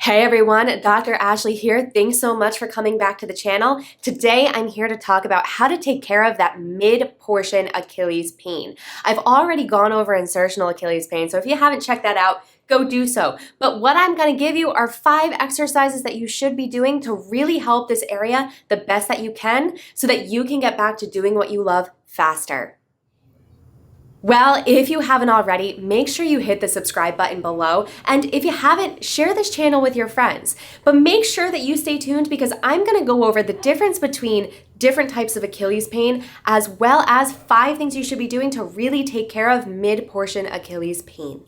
Hey everyone, Dr. Ashley here. Thanks so much for coming back to the channel. Today I'm here to talk about how to take care of that mid-portion Achilles pain. I've already gone over insertional Achilles pain, so if you haven't checked that out, go do so. But what I'm going to give you are 5 exercises that you should be doing to really help this area the best that you can so that you can get back to doing what you love faster. Well, if you haven't already, make sure you hit the subscribe button below. And if you haven't, share this channel with your friends. But make sure that you stay tuned because I'm going to go over the difference between different types of Achilles pain, as well as 5 things you should be doing to really take care of mid-portion Achilles pain.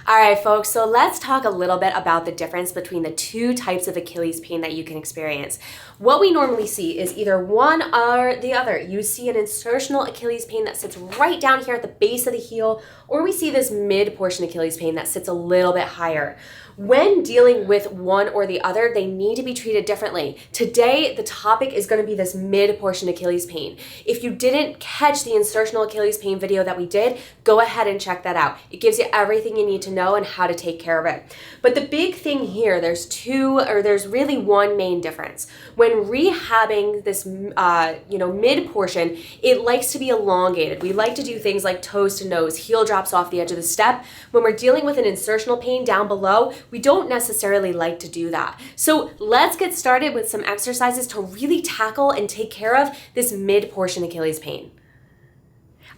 All right, folks, so let's talk a little bit about the difference between the 2 types of Achilles pain that you can experience. What we normally see is either one or the other. You see an insertional Achilles pain that sits right down here at the base of the heel, or we see this mid-portion Achilles pain that sits a little bit higher. When dealing with one or the other, they need to be treated differently. Today, the topic is going to be this mid-portion Achilles pain. If you didn't catch the insertional Achilles pain video that we did, go ahead and check that out. It gives you everything you need to know and how to take care of it. But the big thing here, there's really one main difference. When rehabbing this, mid-portion, it likes to be elongated. We like to do things like toes to nose, heel drops off the edge of the step. When we're dealing with an insertional pain down below, we don't necessarily like to do that. So let's get started with some exercises to really tackle and take care of this mid-portion Achilles pain.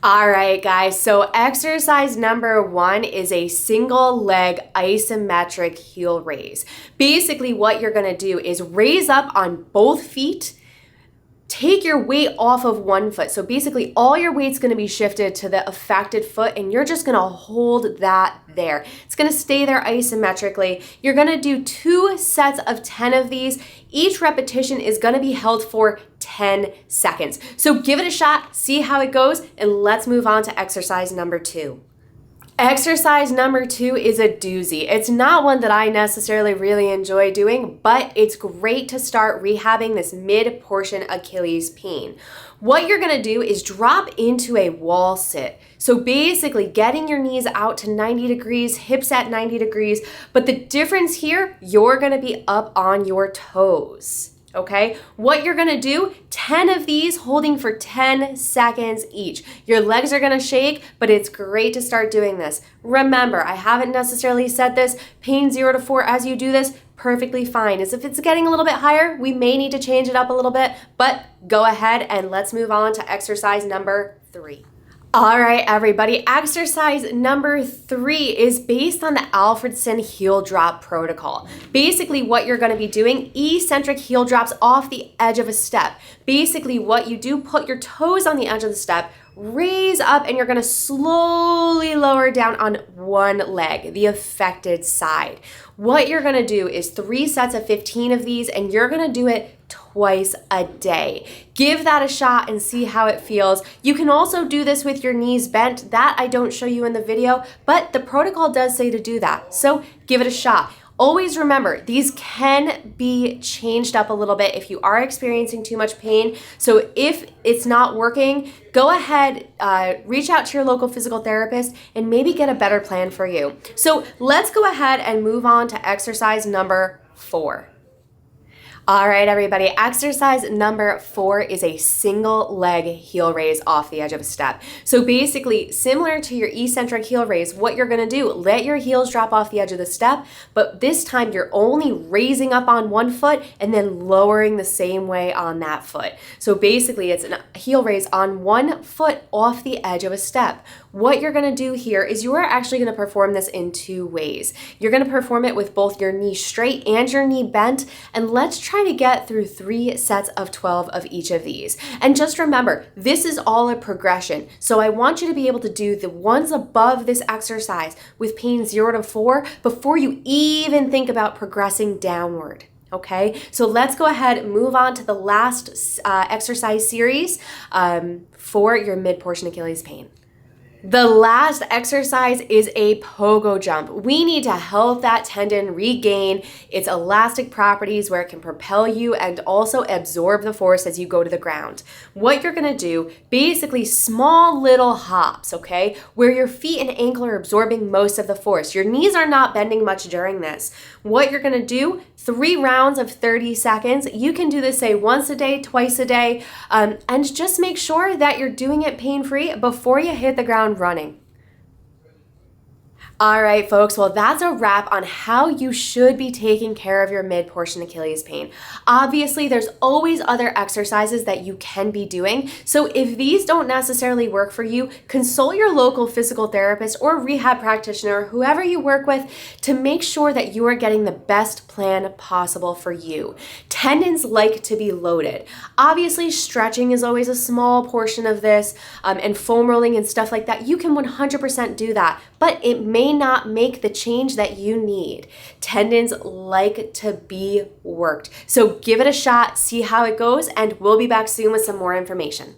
All right, guys, so exercise number 1 is a single leg isometric heel raise. Basically, what you're gonna do is raise up on both feet. Take your weight off of one foot. So basically all your weight's gonna be shifted to the affected foot and you're just gonna hold that there. It's gonna stay there isometrically. You're gonna do 2 sets of 10 of these. Each repetition is gonna be held for 10 seconds. So give it a shot, see how it goes, and let's move on to exercise number 2. Exercise number 2 is a doozy. It's not one that I necessarily really enjoy doing, but it's great to start rehabbing this mid-portion Achilles pain. What you're gonna do is drop into a wall sit. So basically getting your knees out to 90 degrees, hips at 90 degrees, but the difference here, you're gonna be up on your toes. Okay, what you're gonna do, 10 of these holding for 10 seconds each. Your legs are gonna shake, but it's great to start doing this. Remember, I haven't necessarily said this, pain 0 to 4 as you do this, perfectly fine. As if it's getting a little bit higher, we may need to change it up a little bit, but go ahead and let's move on to exercise number 3. All right, everybody, exercise number 3 is based on the Alfredson heel drop protocol. Basically, what you're gonna be doing, eccentric heel drops off the edge of a step. Basically, what you do, put your toes on the edge of the step, raise up, and you're gonna slowly lower down on one leg, the affected side. What you're gonna do is 3 sets of 15 of these, and you're gonna do it twice a day. Give that a shot and see how it feels. You can also do this with your knees bent. That I don't show you in the video, but the protocol does say to do that. So give it a shot. Always remember, these can be changed up a little bit if you are experiencing too much pain. So if it's not working, go ahead, reach out to your local physical therapist and maybe get a better plan for you. So let's go ahead and move on to exercise number 4. All right, everybody, exercise number 4 is a single leg heel raise off the edge of a step. So basically, similar to your eccentric heel raise, what you're gonna do, let your heels drop off the edge of the step, but this time you're only raising up on one foot and then lowering the same way on that foot. So basically, it's a heel raise on one foot off the edge of a step. What you're gonna do here is you are actually gonna perform this in 2 ways. You're gonna perform it with both your knee straight and your knee bent, and let's try to get through 3 sets of 12 of each of these. And just remember, this is all a progression. So I want you to be able to do the ones above this exercise with pain 0 to 4 before you even think about progressing downward. Okay, so let's go ahead and move on to the last exercise series for your mid-portion Achilles pain. The last exercise is a pogo jump. We need to help that tendon regain its elastic properties where it can propel you and also absorb the force as you go to the ground. What you're gonna do, basically small little hops, okay, where your feet and ankle are absorbing most of the force. Your knees are not bending much during this. What you're gonna do, 3 rounds of 30 seconds. You can do this, say, once a day, twice a day, and just make sure that you're doing it pain-free before you hit the ground running. All right, folks, well, that's a wrap on how you should be taking care of your mid-portion Achilles pain. Obviously, there's always other exercises that you can be doing. So if these don't necessarily work for you, consult your local physical therapist or rehab practitioner, whoever you work with, to make sure that you are getting the best plan possible for you. Tendons like to be loaded. Obviously, stretching is always a small portion of this, and foam rolling and stuff like that. You can 100% do that, but it may not make the change that you need. Tendons like to be worked. So give it a shot, see how it goes, and we'll be back soon with some more information.